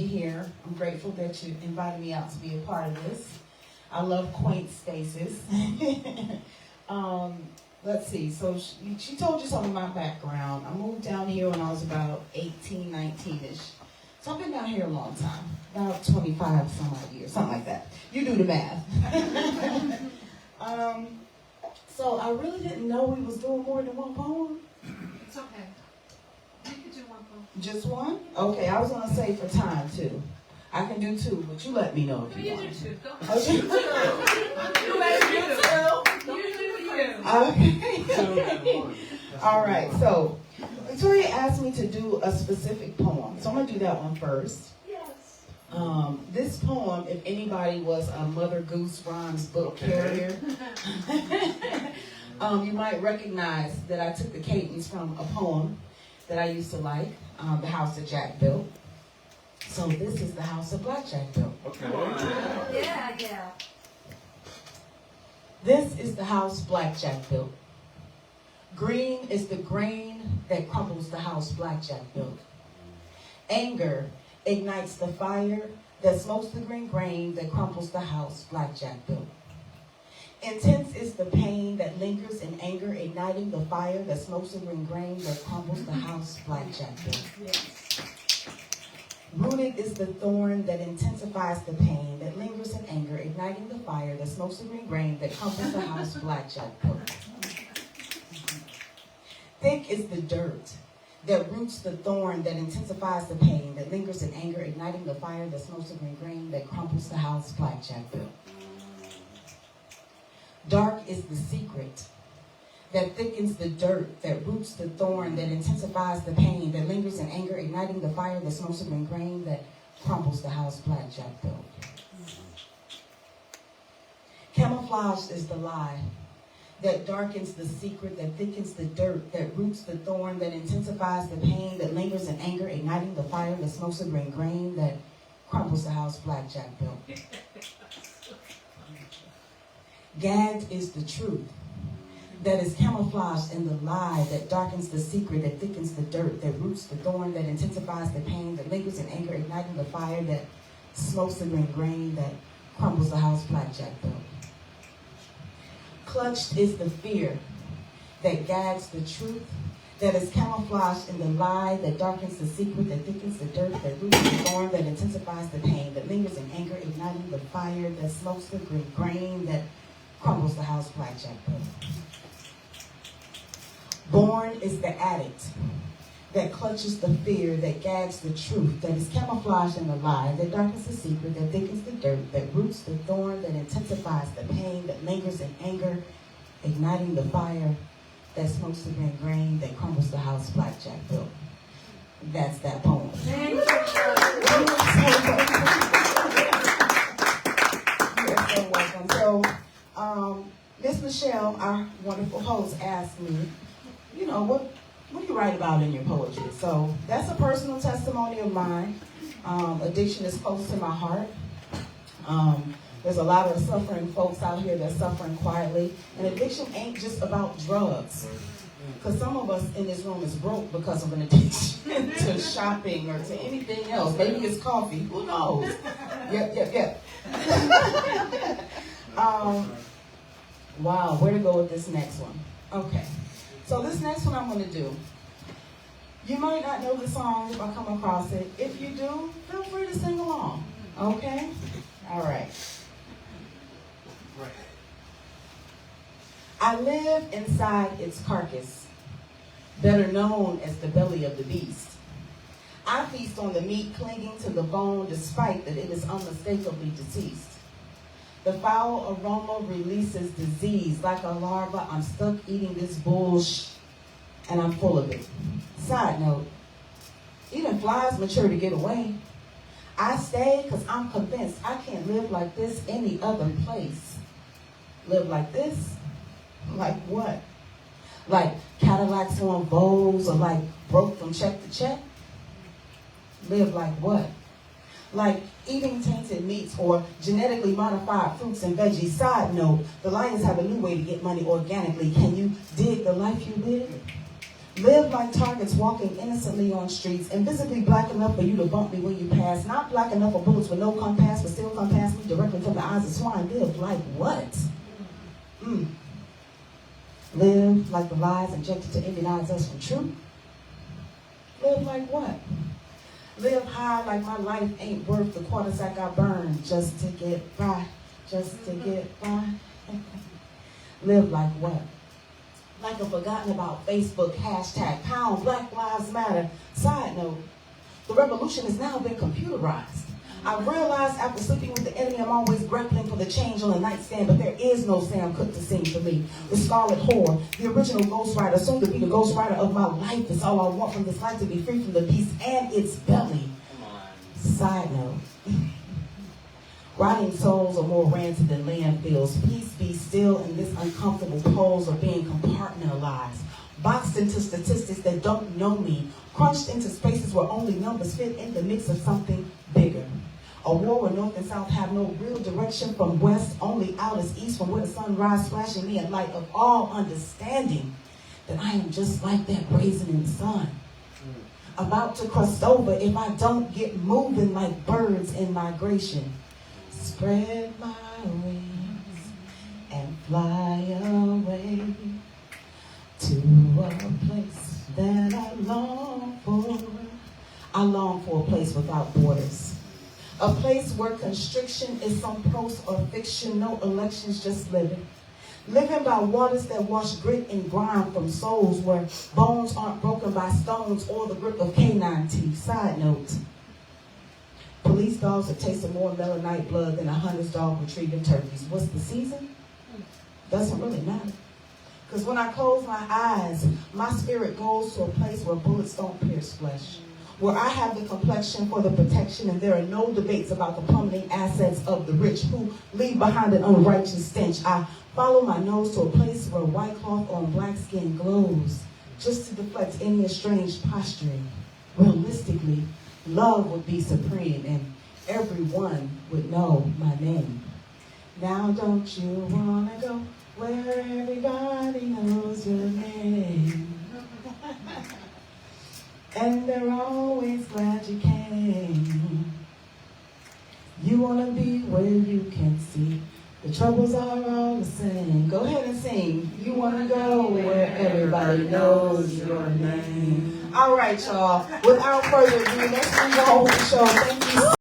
be here. I'm grateful that you invited me out to be a part of this. I love quaint spaces. Let's see. So she told you some of my background. I moved down here when I was about 18, 19-ish. So I've been down here a long time, about 25 some odd years, something like that. You do the math. So I really didn't know we was doing more than one poem. It's okay. You can do one poem. Just one? Okay, I was going to say for time, too. I can do two, but you let me know if you want. You do two. Go Oh, you do two? Okay. All right, so Victoria asked me to do a specific poem. So I'm going to do that one first. Yes. This poem, if anybody was a Mother Goose Rhymes book carrier, you might recognize that I took the cadence from a poem that I used to like, The House that Jack Built. So this is the house that BlacJak built. Okay. Yeah. This is the house BlacJak built. Green is the grain that crumbles the house BlacJak built. Anger ignites the fire that smokes the green grain that crumples the house BlacJak built. Intense is the pain that lingers in anger, igniting the fire that smokes the green grain that crumbles the house BlacJak built. Yes. Rooted is the thorn that intensifies the pain that lingers in anger, igniting the fire that smokes the green grain that crumples the house BlacJak built. Thick is the dirt that roots the thorn that intensifies the pain that lingers in anger, igniting the fire that smokes the green grain that crumples the house BlacJak built. Dark is the secret that thickens the dirt, that roots the thorn, that intensifies the pain, that lingers in anger, igniting the fire that smokes the green grain, that crumbles the house BlacJak built. Camouflage is the lie that darkens the secret, that thickens the dirt, that roots the thorn, that intensifies the pain, that lingers in anger, igniting the fire that smokes the green grain, that crumbles the house BlacJak built. Gagged is the truth that is camouflaged in the lie, that darkens the secret, that thickens the dirt, that roots the thorn, that intensifies the pain, that lingers in anger, igniting the fire, that smokes the green grain, that crumbles the house BlacJak built. Clutched is the fear that gags the truth, that is camouflaged in the lie, that darkens the secret, that thickens the dirt, that roots the thorn, that intensifies the pain, that lingers in anger, igniting the fire, that smokes the green grain, that crumbles the house BlacJak built. Born is the addict that clutches the fear, that gags the truth, that is camouflaged in the lie, that darkens the secret, that thickens the dirt, that roots the thorn, that intensifies the pain, that lingers in anger, igniting the fire, that smokes the green grain, that crumbles the house BlacJak built. That's that poem. Thank you. You're so welcome. So, Miss Michelle, our wonderful host, asked me, you know, what do you write about in your poetry? So that's a personal testimony of mine. Addiction is close to my heart. There's a lot of suffering folks out here that's suffering quietly. And addiction ain't just about drugs. Because some of us in this room is broke because of an addiction to shopping or to anything else. Maybe it's coffee. Who knows? Yep. Wow, where to go with this next one? Okay. So this next one I'm going to do. You might not know the song if I come across it. If you do, feel free to sing along. Okay? All right. I live inside its carcass, better known as the belly of the beast. I feast on the meat clinging to the bone despite that it is unmistakably deceased. The foul aroma releases disease. Like a larva, I'm stuck eating this bullshit, and I'm full of it. Side note, even flies mature to get away. I stay because I'm convinced I can't live like this any other place. Live like this? Like what? Like Cadillacs on Vogues, or like broke from check to check? Live like what? Like eating tainted meats or genetically modified fruits and veggies. Side note, the Lions have a new way to get money organically. Can you dig the life you live? Live like targets walking innocently on streets, invisibly black enough for you to bump me when you pass, not black enough for bullets with no compass, but still come past me directly from the eyes of swine. Live like what? Live like the lies injected to immunize us from truth? Live like what? Live high like my life ain't worth the quarter sack I burned just to get by, just to get by. Live like what? Like a forgotten about Facebook hashtag pound Black Lives Matter. Side note, the revolution has now been computerized. I realized after sleeping with the enemy, I'm always grappling for the change on the nightstand, but there is no Sam Cooke to sing for me. The Scarlet Whore, the original ghostwriter, soon to be the ghostwriter of my life, is all I want from this life, to be free from the beast and its belly. Side note, rotting souls are more rancid than landfills. Peace be still in this uncomfortable pose of being compartmentalized, boxed into statistics that don't know me, crunched into spaces where only numbers fit in the mix of something bigger. A war where north and south have no real direction from west, only out as east from where the sun rises, flashing me a light of all understanding that I am just like that raisin in the sun, about to crust over if I don't get moving like birds in migration. Spread my wings and fly away to a place that I long for. I long for a place without borders. A place where constriction is some prose or fiction, no elections, just living. Living by waters that wash grit and grime from souls, where bones aren't broken by stones or the grip of canine teeth. Side note, police dogs have tasted more melanite blood than a hunter's dog retrieving turkeys. What's the season? Doesn't really matter. Because when I close my eyes, my spirit goes to a place where bullets don't pierce flesh, where I have the complexion for the protection, and there are no debates about the plummeting assets of the rich who leave behind an unrighteous stench. I follow my nose to a place where white cloth on black skin glows, just to deflect any estranged posturing. Realistically, love would be supreme, and everyone would know my name. Now don't you wanna go where everybody knows your name? And they're always glad you came. You wanna be where you can see the troubles are all the same. Go ahead and sing. You wanna go where everybody knows your name. All right, y'all. Without further ado, let's move on with the show. Thank you.